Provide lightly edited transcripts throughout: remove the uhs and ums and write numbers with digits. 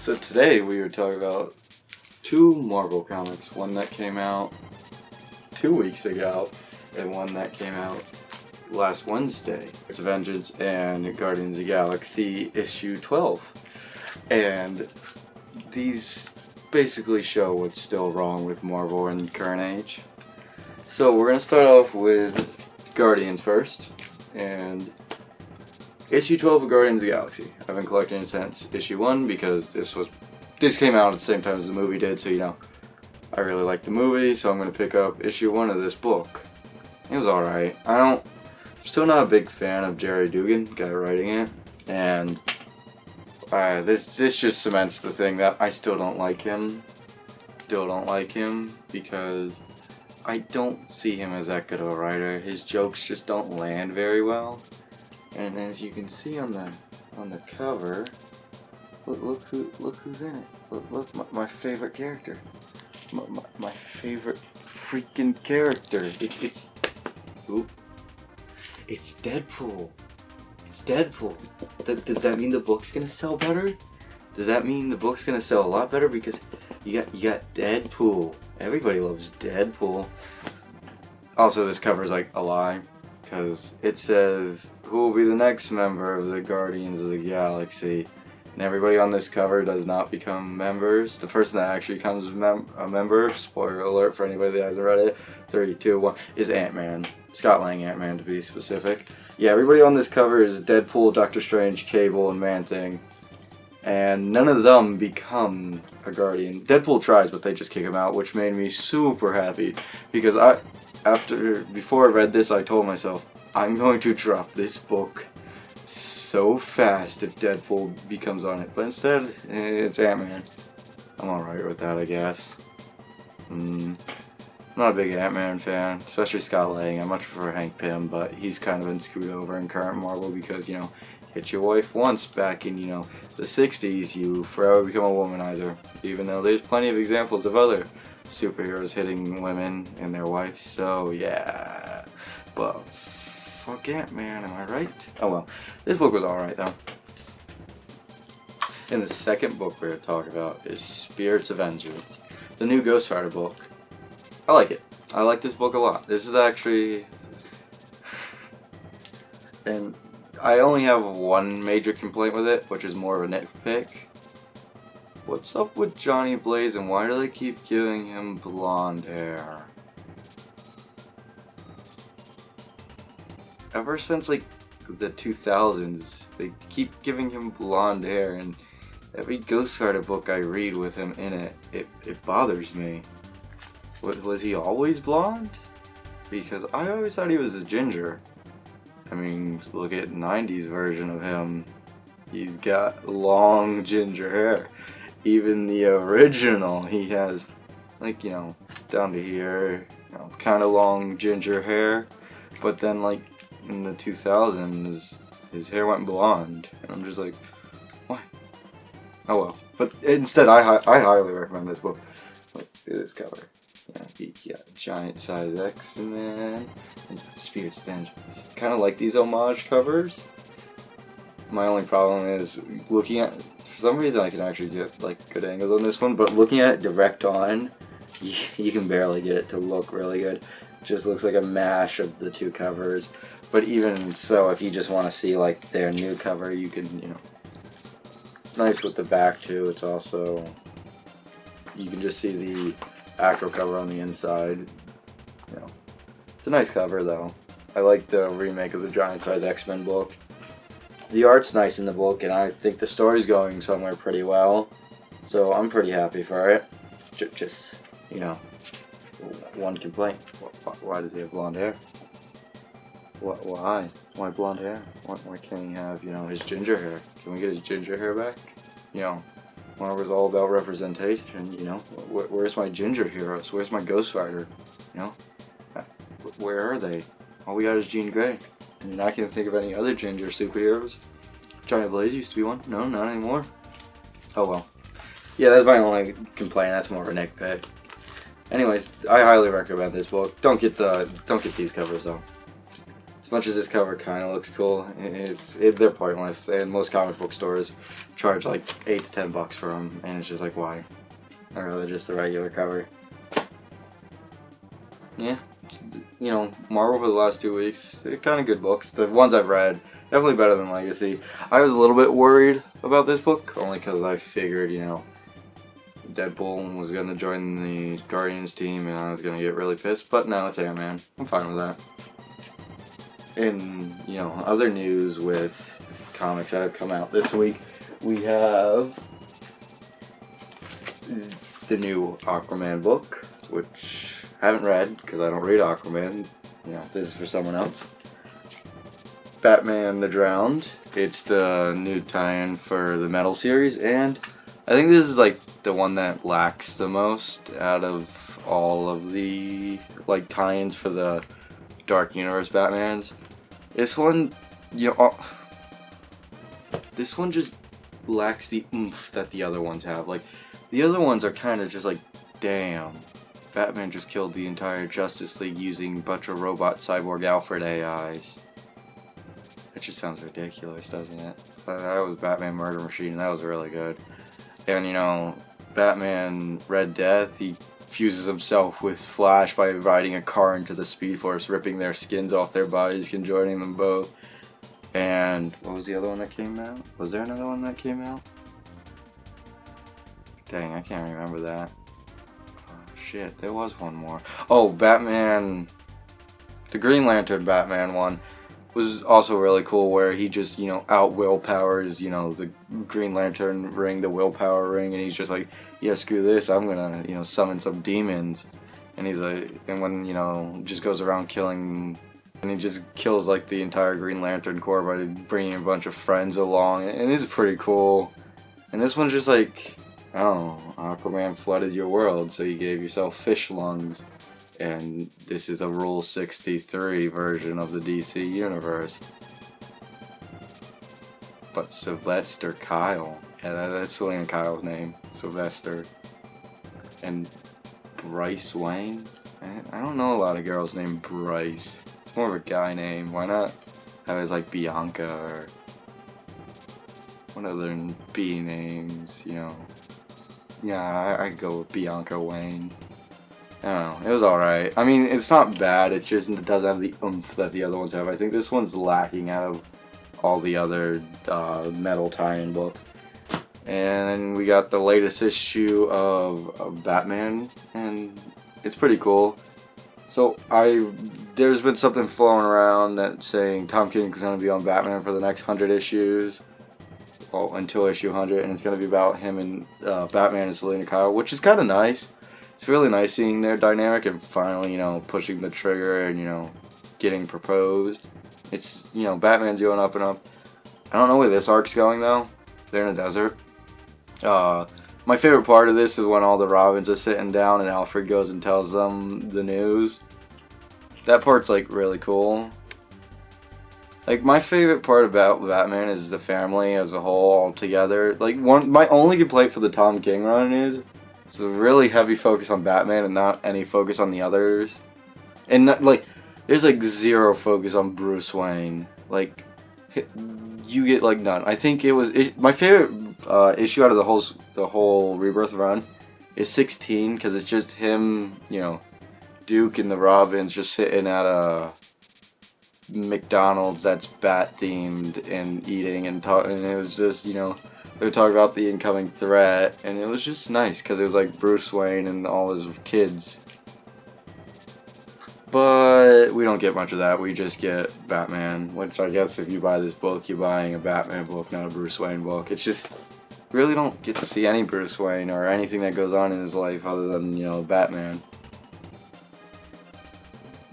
So today we were talking about two Marvel comics, one that came out 2 weeks ago and one that came out last Wednesday. It's Vengeance and Guardians of the Galaxy issue 12. And these basically show what's still wrong with Marvel in the current age. So we're going to start off with Guardians first, and issue 12 of Guardians of the Galaxy. I've been collecting it since issue 1 because this came out at the same time as the movie did, so I really like the movie, so I'm going to pick up issue 1 of this book. It was alright. I'm still not a big fan of Jerry Dugan, the guy writing it, and this just cements the thing that I still don't like him. Because I don't see him as that good of a writer. His jokes just don't land very well. And as you can see on the cover, look who's in it. Look my favorite character. My favorite freaking character. It's Deadpool. It's Deadpool. Does that mean the book's gonna sell better? Does that mean the book's gonna sell a lot better? Because you got Deadpool. Everybody loves Deadpool. Also, this cover's like a lie, because it says who will be the next member of the Guardians of the Galaxy, and everybody on this cover does not become members. The person that actually becomes a member, spoiler alert for anybody that hasn't read it, 3, 2, 1, is Ant-Man. Scott Lang Ant-Man to be specific. Yeah, everybody on this cover is Deadpool, Dr.Strange, Cable, and Man-Thing. And none of them become a Guardian. Deadpool tries, but they just kick him out, which made me super happy. Because before I read this, I told myself, I'm going to drop this book so fast if Deadpool becomes on it. But instead, it's Ant-Man. I'm alright with that, I guess. I'm not a big Ant-Man fan, especially Scott Lang. I much prefer Hank Pym, but he's kind of been screwed over in current Marvel because, hit your wife once back in, the 60s, you forever become a womanizer. Even though there's plenty of examples of other superheroes hitting women and their wives, so yeah. But fuck Ant-Man, am I right? Oh well, this book was alright though. And the second book we're going to talk about is Spirits of Vengeance, the new Ghost Rider book. I like it. I like this book a lot. This is actually... and I only have one major complaint with it, which is more of a nitpick. What's up with Johnny Blaze and why do they keep giving him blonde hair? Ever since the 2000s, they keep giving him blonde hair, and every Ghost Rider book I read with him in it, it bothers me. Was he always blonde? Because I always thought he was a ginger. I mean, look at 90s version of him. He's got long ginger hair. Even the original, he has, down to here, kind of long ginger hair. But then, in the 2000s, his hair went blonde. And I'm just like, why? Oh well. But instead, I highly recommend this book. Look at this cover. You got giant size X-Men and Spirits of Vengeance. Kind of like these homage covers. My only problem is looking at, for some reason I can actually get good angles on this one, but looking at it direct on, you can barely get it to look really good. It just looks like a mash of the two covers. But even so, if you just want to see their new cover, you can, it's nice with the back too. It's also, you can just see the actual cover on the inside. It's a nice cover though. I like the remake of the giant size X-Men book. The art's nice in the book, and I think the story's going somewhere pretty well, so I'm pretty happy for it. Just one complaint. Why does he have blonde hair? Why blonde hair? Why can't he have his ginger hair? Can we get his ginger hair back? Marvel's all about representation, Where's my ginger heroes? Where's my Ghost Rider? Where are they? All we got is Jean Grey. I mean, I can't think of any other ginger superheroes. Johnny Blaze used to be one. No, not anymore. Oh well. Yeah, that's my only complaint. That's more of a nitpick. Anyways, I highly recommend this book. Don't get these covers though. As much as this cover kind of looks cool, they're pointless, and most comic book stores charge like $8 to $10 for them, and it's just like, why? I'd rather just the regular cover. Yeah, you know, Marvel for the last 2 weeks, they're kind of good books. The ones I've read, definitely better than Legacy. I was a little bit worried about this book, only because I figured, you know, Deadpool was going to join the Guardians team and I was going to get really pissed, but no, it's Ant-Man. I'm fine with that. In, you know, other news with comics that have come out this week, we have the new Aquaman book, which I haven't read because I don't read Aquaman. You know, this is for someone else. Batman the Drowned. It's the new tie-in for the Metal series, and I think this is like the one that lacks the most out of all of the like tie-ins for the Dark Universe Batmans. This one, you know, this one just lacks the oomph that the other ones have. Like, the other ones are kind of just like, damn, Batman just killed the entire Justice League using a bunch of robot cyborg Alfred AIs. That just sounds ridiculous, doesn't it? That was Batman Murder Machine, and that was really good. And, you know, Batman Red Death, he fuses himself with Flash by riding a car into the Speed Force, ripping their skins off their bodies, conjoining them both. And what was the other one that came out? Was there another one that came out? Dang, I can't remember that. Oh, shit, there was one more. Oh, Batman, the Green Lantern Batman one was also really cool, where he just, you know, out willpowers, you know, the Green Lantern ring, the willpower ring, and he's just like, yeah, screw this, I'm gonna, you know, summon some demons. And he's like, and when, you know, just goes around killing, and he just kills like the entire Green Lantern Corps by bringing a bunch of friends along, and it's pretty cool. And this one's just like, oh, Aquaman flooded your world, so you gave yourself fish lungs. And this is a Rule 63 version of the DC universe. But Sylvester Kyle, yeah, that's Selena Kyle's name, Sylvester. And Bryce Wayne? I don't know a lot of girls named Bryce. It's more of a guy name. Why not have it like Bianca or what other B names, you know? Yeah, I'd go with Bianca Wayne. I don't know, it was alright. I mean, it's not bad, it just doesn't have the oomph that the other ones have. I think this one's lacking out of all the other metal tie-in books. And we got the latest issue of Batman, and it's pretty cool. So there's been something flowing around that saying Tom King's going to be on Batman for the next 100 issues. Well, until issue 100, and it's going to be about him and Batman and Selena Kyle, which is kind of nice. It's really nice seeing their dynamic and finally, you know, pushing the trigger and, you know, getting proposed. It's, you know, Batman's going up and up. I don't know where this arc's going, though. They're in a desert. My favorite part of this is when all the Robins are sitting down and Alfred goes and tells them the news. That part's, like, really cool. Like, my favorite part about Batman is the family as a whole, all together. Like, my only complaint for the Tom King run is it's a really heavy focus on Batman and not any focus on the others. And, not, like, there's, like, zero focus on Bruce Wayne. Like, you get, like, none. I think my favorite issue out of the whole Rebirth run is 16, because it's just him, you know, Duke and the Robins just sitting at a McDonald's that's bat themed and eating and talking, and it was just, you know, they would talk about the incoming threat, and it was just nice because it was like Bruce Wayne and all his kids. But we don't get much of that. We just get Batman, which I guess if you buy this book, you're buying a Batman book, not a Bruce Wayne book. It's just, really don't get to see any Bruce Wayne or anything that goes on in his life other than, you know, Batman.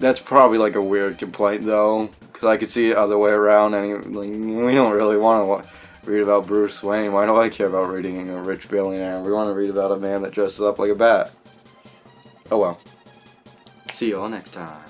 That's probably like a weird complaint though, because I could see it other way around. Like, we don't really want to read about Bruce Wayne. Why do I care about reading a rich billionaire? We want to read about a man that dresses up like a bat. Oh well. See you all next time.